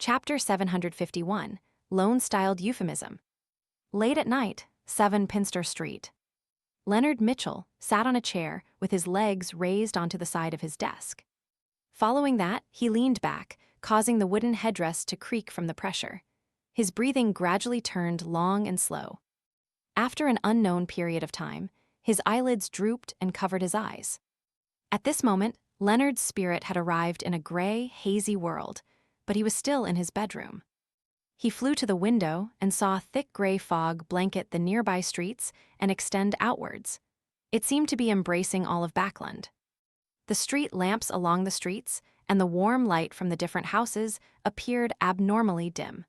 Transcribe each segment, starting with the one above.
Chapter 751, Loan-Styled Euphemism. Late at night, 7 Pinster Street. Leonard Mitchell sat on a chair with his legs raised onto the side of his desk. Following that, he leaned back, causing the wooden headdress to creak from the pressure. His breathing gradually turned long and slow. After an unknown period of time, his eyelids drooped and covered his eyes. At this moment, Leonard's spirit had arrived in a gray, hazy world, but he was still in his bedroom. He flew to the window and saw thick gray fog blanket the nearby streets and extend outwards. It seemed to be embracing all of Backland. The street lamps along the streets and the warm light from the different houses appeared abnormally dim.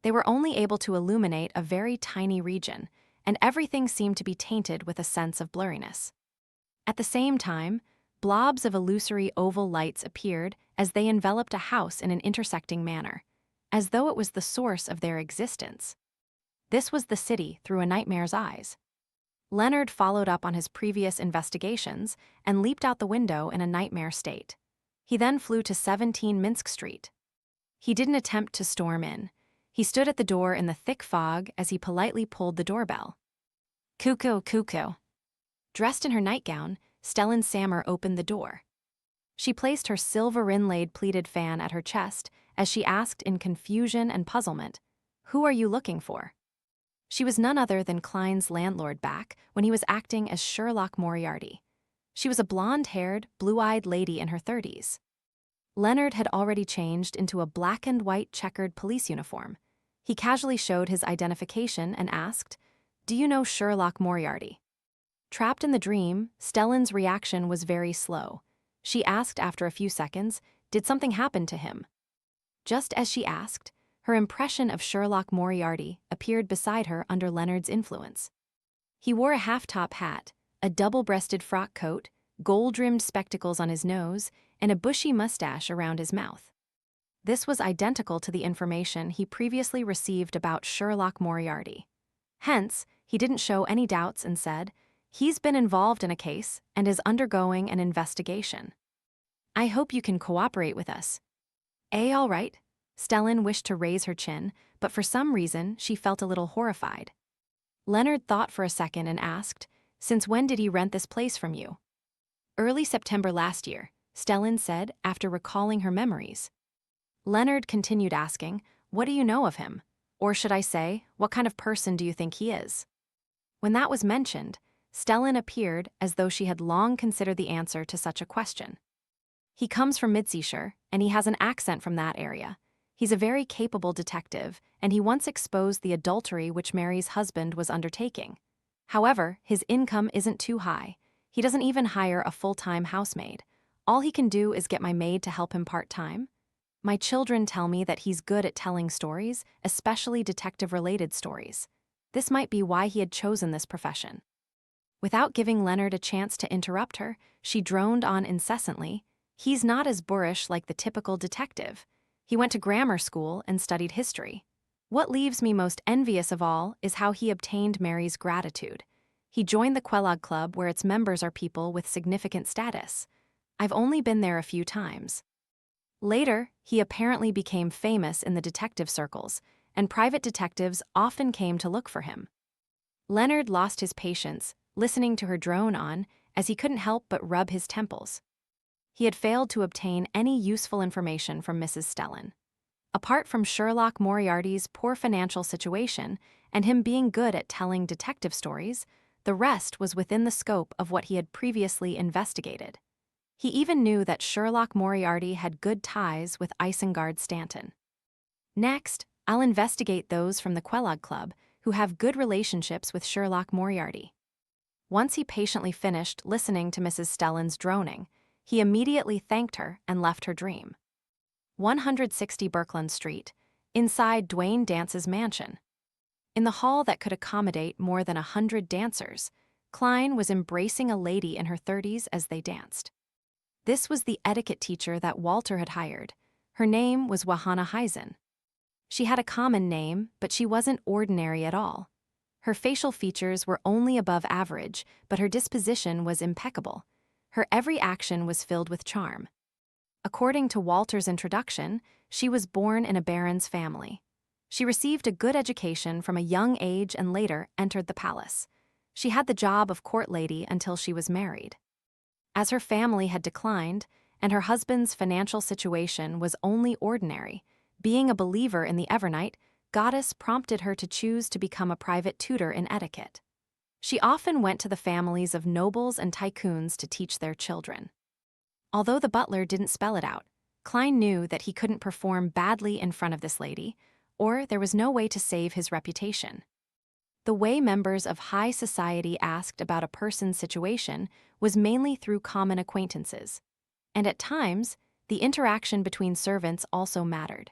They were only able to illuminate a very tiny region, and everything seemed to be tainted with a sense of blurriness. At the same time, blobs of illusory oval lights appeared as they enveloped a house in an intersecting manner, as though it was the source of their existence. This was the city through a nightmare's eyes. Leonard followed up on his previous investigations and leaped out the window in a nightmare state. He then flew to 17 Minsk Street. He didn't attempt to storm in. He stood at the door in the thick fog as he politely pulled the doorbell. Cuckoo, cuckoo. Dressed in her nightgown, Stellan Sammer opened the door. She placed her silver-inlaid pleated fan at her chest as she asked in confusion and puzzlement, "Who are you looking for?" She was none other than Klein's landlord back when he was acting as Sherlock Moriarty. She was a blonde-haired, blue-eyed lady in her 30s. Leonard had already changed into a black-and-white checkered police uniform. He casually showed his identification and asked, "Do you know Sherlock Moriarty?" Trapped in the dream, Stellan's reaction was very slow. She asked after a few seconds, did something happen to him? Just as she asked, her impression of Sherlock Moriarty appeared beside her under Leonard's influence. He wore a half-top hat, a double-breasted frock coat, gold-rimmed spectacles on his nose, and a bushy mustache around his mouth. This was identical to the information he previously received about Sherlock Moriarty. Hence, he didn't show any doubts and said, "He's been involved in a case and is undergoing an investigation. I hope you can cooperate with us." All right. Stellan wished to raise her chin, but for some reason she felt a little horrified. Leonard thought for a second and asked, "Since when did he rent this place from you?" "Early September last year," Stellan said after recalling her memories. Leonard continued asking, "What do you know of him? Or should I say, what kind of person do you think he is?" When that was mentioned, Stellan appeared as though she had long considered the answer to such a question. "He comes from Midseashire, and he has an accent from that area. He's a very capable detective, and he once exposed the adultery which Mary's husband was undertaking. However, his income isn't too high. He doesn't even hire a full-time housemaid. All he can do is get my maid to help him part-time. My children tell me that he's good at telling stories, especially detective-related stories. This might be why he had chosen this profession." Without giving Leonard a chance to interrupt her, she droned on incessantly, "He's not as boorish like the typical detective. He went to grammar school and studied history. What leaves me most envious of all is how he obtained Mary's gratitude. He joined the Kellogg Club where its members are people with significant status. I've only been there a few times." Later, he apparently became famous in the detective circles, and private detectives often came to look for him. Leonard lost his patience, listening to her drone on, as he couldn't help but rub his temples. He had failed to obtain any useful information from Mrs. Stellan. Apart from Sherlock Moriarty's poor financial situation and him being good at telling detective stories, the rest was within the scope of what he had previously investigated. He even knew that Sherlock Moriarty had good ties with Isengard Stanton. "Next, I'll investigate those from the Kellogg Club who have good relationships with Sherlock Moriarty." Once he patiently finished listening to Mrs. Stellan's droning, he immediately thanked her and left her dream. 160 Birkeland Street, inside Dwayne Dance's mansion. In the hall that could accommodate more than 100 dancers, Klein was embracing a lady in her 30s as they danced. This was the etiquette teacher that Walter had hired. Her name was Wahana Heisen. She had a common name, but she wasn't ordinary at all. Her facial features were only above average, but her disposition was impeccable. Her every action was filled with charm. According to Walter's introduction, she was born in a baron's family. She received a good education from a young age and later entered the palace. She had the job of court lady until she was married. As her family had declined, and her husband's financial situation was only ordinary, being a believer in the Evernight, Goddess prompted her to choose to become a private tutor in etiquette. She often went to the families of nobles and tycoons to teach their children. Although the butler didn't spell it out, Klein knew that he couldn't perform badly in front of this lady, or there was no way to save his reputation. The way members of high society asked about a person's situation was mainly through common acquaintances, and at times, the interaction between servants also mattered.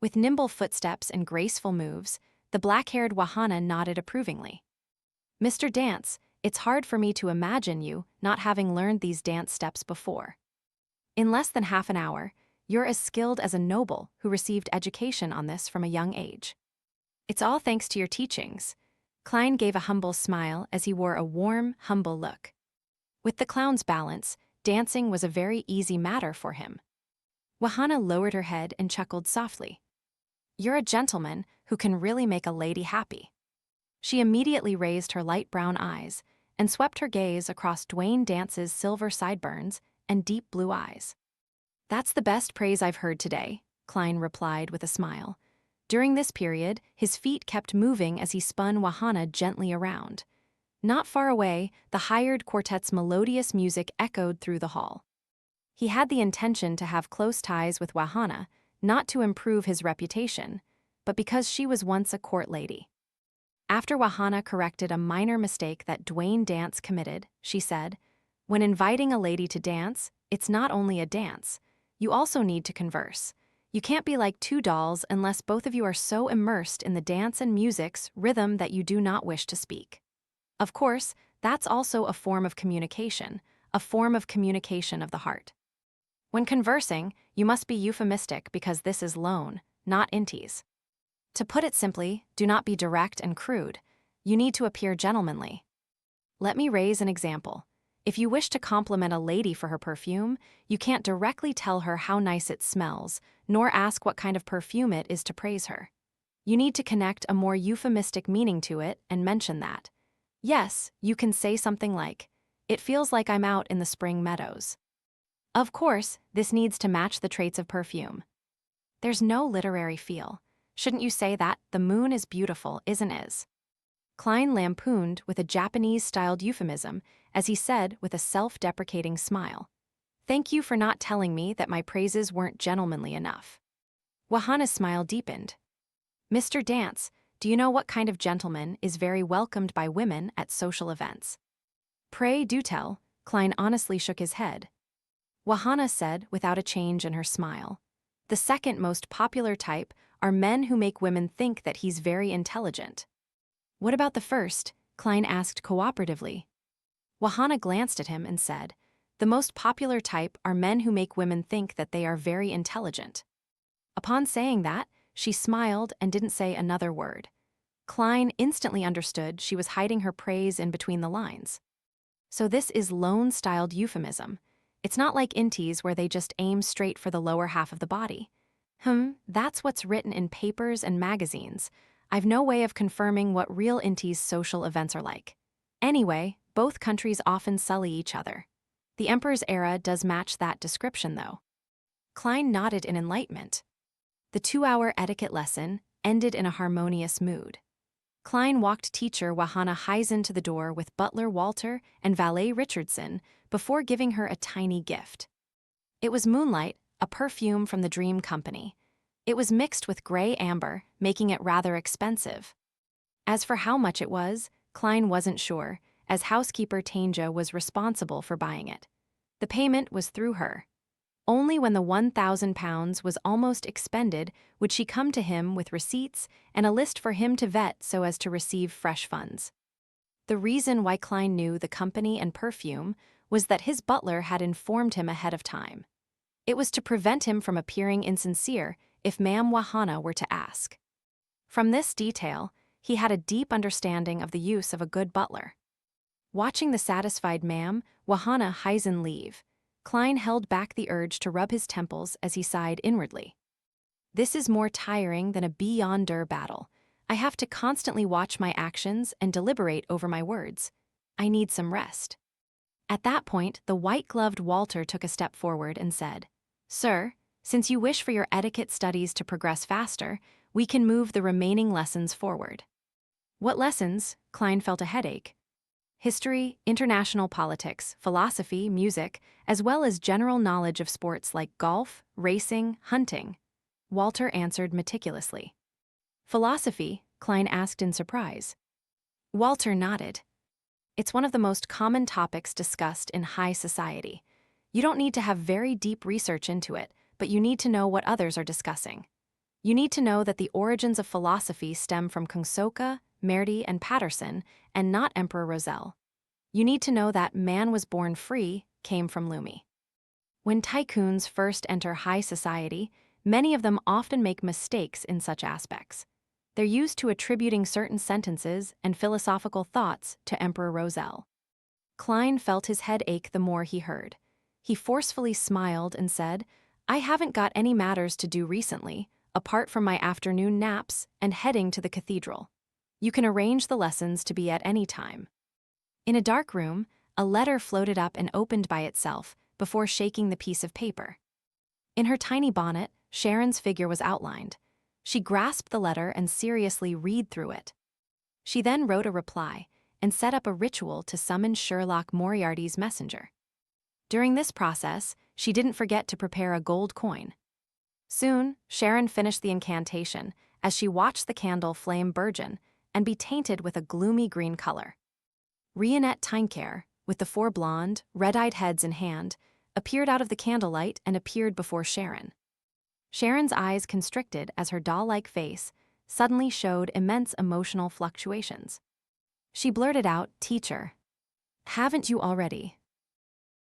With nimble footsteps and graceful moves, the black-haired Wahana nodded approvingly. "Mr. Dance, it's hard for me to imagine you not having learned these dance steps before. In less than half an hour, you're as skilled as a noble who received education on this from a young age." "It's all thanks to your teachings." Klein gave a humble smile as he wore a warm, humble look. With the clown's balance, dancing was a very easy matter for him. Wahana lowered her head and chuckled softly. "You're a gentleman who can really make a lady happy." She immediately raised her light brown eyes and swept her gaze across Dwayne Dance's silver sideburns and deep blue eyes. "That's the best praise I've heard today," Klein replied with a smile. During this period, his feet kept moving as he spun Wahana gently around. Not far away, the hired quartet's melodious music echoed through the hall. He had the intention to have close ties with Wahana, not to improve his reputation, but because she was once a court lady. After Wahana corrected a minor mistake that Dwayne Dance committed, she said, "When inviting a lady to dance, it's not only a dance. You also need to converse. You can't be like two dolls unless both of you are so immersed in the dance and music's rhythm that you do not wish to speak. Of course, that's also a form of communication of the heart. When conversing, you must be euphemistic because this is Loen, not inties. To put it simply, do not be direct and crude. You need to appear gentlemanly. Let me raise an example. If you wish to compliment a lady for her perfume, you can't directly tell her how nice it smells, nor ask what kind of perfume it is to praise her. You need to connect a more euphemistic meaning to it and mention that. Yes, you can say something like, 'It feels like I'm out in the spring meadows.' Of course, this needs to match the traits of perfume. There's no literary feel. Shouldn't you say that 'the moon is beautiful, isn't it?'" Klein lampooned with a Japanese-styled euphemism as he said with a self-deprecating smile, "Thank you for not telling me that my praises weren't gentlemanly enough." Wahana's smile deepened. "Mr. Dance, do you know what kind of gentleman is very welcomed by women at social events?" "Pray do tell." Klein honestly shook his head. Wahana said without a change in her smile, "The second most popular type are men who make women think that he's very intelligent." "What about the first?" Klein asked cooperatively. Wahana glanced at him and said, "The most popular type are men who make women think that they are very intelligent." Upon saying that, she smiled and didn't say another word. Klein instantly understood she was hiding her praise in between the lines. So this is Loen-styled euphemism. It's not like inties where they just aim straight for the lower half of the body. That's what's written in papers and magazines. I've no way of confirming what real inties' social events are like. Anyway, both countries often sully each other. The emperor's era does match that description, though. Klein nodded in enlightenment. The 2-hour etiquette lesson ended in a harmonious mood. Klein walked teacher Wahana Heisen to the door with butler Walter and valet Richardson before giving her a tiny gift. It was Moonlight, a perfume from the Dream Company. It was mixed with gray amber, making it rather expensive. As for how much it was, Klein wasn't sure, as housekeeper Tanja was responsible for buying it. The payment was through her. Only when the £1,000 was almost expended would she come to him with receipts and a list for him to vet so as to receive fresh funds. The reason why Klein knew the company and perfume was that his butler had informed him ahead of time. It was to prevent him from appearing insincere if Ma'am Wahana were to ask. From this detail, he had a deep understanding of the use of a good butler. Watching the satisfied Ma'am Wahana Heisen leave, Klein held back the urge to rub his temples as he sighed inwardly. This is more tiring than a beyonder battle. I have to constantly watch my actions and deliberate over my words. I need some rest. At that point, the white-gloved Walter took a step forward and said, "Sir, since you wish for your etiquette studies to progress faster, we can move the remaining lessons forward." What lessons? Klein felt a headache. History, international politics, philosophy, music, as well as general knowledge of sports like golf, racing, hunting. Walter answered meticulously. Philosophy? Klein asked in surprise. Walter nodded. It's one of the most common topics discussed in high society. You don't need to have very deep research into it, but you need to know what others are discussing. You need to know that the origins of philosophy stem from Kungsoka, Merdi, and Patterson, and not Emperor Roselle. You need to know that man was born free came from Lumi. When tycoons first enter high society, many of them often make mistakes in such aspects. They're used to attributing certain sentences and philosophical thoughts to Emperor Roselle. Klein felt his head ache the more he heard. He forcefully smiled and said, "I haven't got any matters to do recently, apart from my afternoon naps and heading to the cathedral. You can arrange the lessons to be at any time." In a dark room, a letter floated up and opened by itself before shaking the piece of paper. In her tiny bonnet, Sharon's figure was outlined. She grasped the letter and seriously read through it. She then wrote a reply and set up a ritual to summon Sherlock Moriarty's messenger. During this process, she didn't forget to prepare a gold coin. Soon, Sharon finished the incantation as she watched the candle flame burgeon and be tainted with a gloomy green color. Rionette Tinker, with the four blonde, red-eyed heads in hand, appeared out of the candlelight and appeared before Sharon. Sharon's eyes constricted as her doll-like face suddenly showed immense emotional fluctuations. She blurted out, "Teacher, haven't you already?"